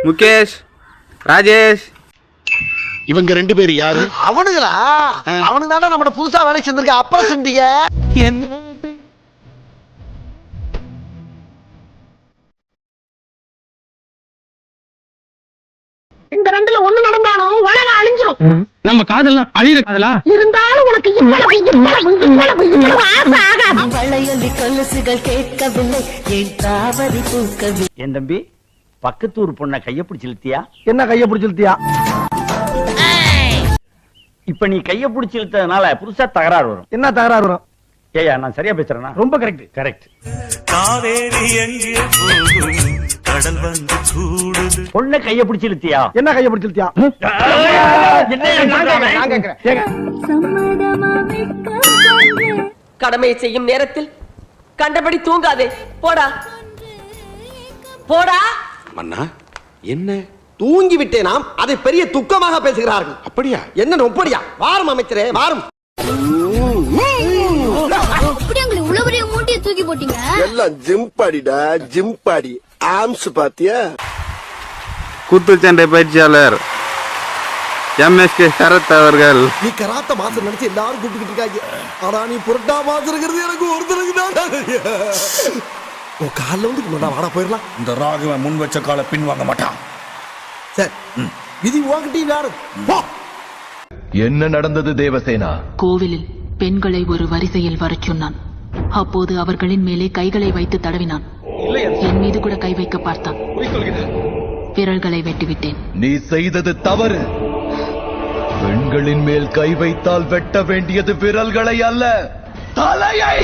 முகேஷ், ராஜேஷ். இவங்க 2 பேர் யாரு? அவனுங்களா? அவனுக்கு தானே நம்ம புதுசா வேலை செஞ்சிருக்க அப்புறம் செஞ்சீங்க. இந்த 2ல ஒண்ணு நடந்தாலும் உலகம் அழிஞ்சிரும். நம்ம காதல்லாம் அழியிற காதலா இருந்தாலும் உனக்கு வளையலி கொலுசுகள் கேட்கவில்லை, என் தாவரி பூக்கவில்லை. என் தம்பி, பக்கத்தூர் பொண்ண கைய பிடிச்சு இழுத்தியா? என்ன கைய பிடிச்சு இழுத்தியா? இப்ப நீ கைய பிடிச்சு இழுத்ததுனால புதுசா தகராறு வரும். என்ன தகராறு வரும்? ஏயா நான் சரியா பேசுறேனா? ரொம்ப கரெக்ட். கரெக்ட். காவேரி எங்கே போகும், கடல் வந்து கூடுது. பொண்ண கைய பிடிச்சு இழுத்தியா? என்ன கைய பிடிச்சு இழுத்தியா? கடமையை செய்யும் நேரத்தில் கண்டபடி தூங்காதே. போடா போடா. மன்னா என்ன தூங்கி விட்டேனாம், அதை பெரிய துக்கமாக பேசுகிறார்கள். அப்படியா? என்ன நொப்படியா? வாரும் அமைச்சரே வாரும். தூக்கி போட்டீங்க எல்லாம் ஜிம்பாடிடா, ஜிம்பாடி. ஆம்ஸ் பாத்தியா? குத்துச்சண்டை பயிற்சியாளர் MSK சரத் அவர்கள். நீ கராத்த மாசம் நினைச்சு எல்லாரும் கூப்பிட்டு இருக்காங்க. ஆனா நீ புரட்டா மாசம் இருக்கிறது எனக்கு ஒருத்தருக்கு தான். உன் காலில் வந்து வாடா போயிடலாம். இந்த ராகவன் முன் வச்ச கால பின் வாங்க மாட்டான். சரி, விதி உங்ககிட்ட யாரும். என்ன நடந்தது தேவசேனா? கோவிலில் பெண்களை ஒரு வரிசையில் வரச் சொன்னான். அப்போது அவர்களின் மேலே கைகளை வைத்து தடவினான். என் மீது கூட கை வைக்க பார்த்தான். விரல்களை வெட்டிவிட்டேன். நீ செய்தது தவறு. பெண்களின் மேல் கை வைத்தால் வெட்ட வேண்டியது விரல்களை அல்ல, தலையை.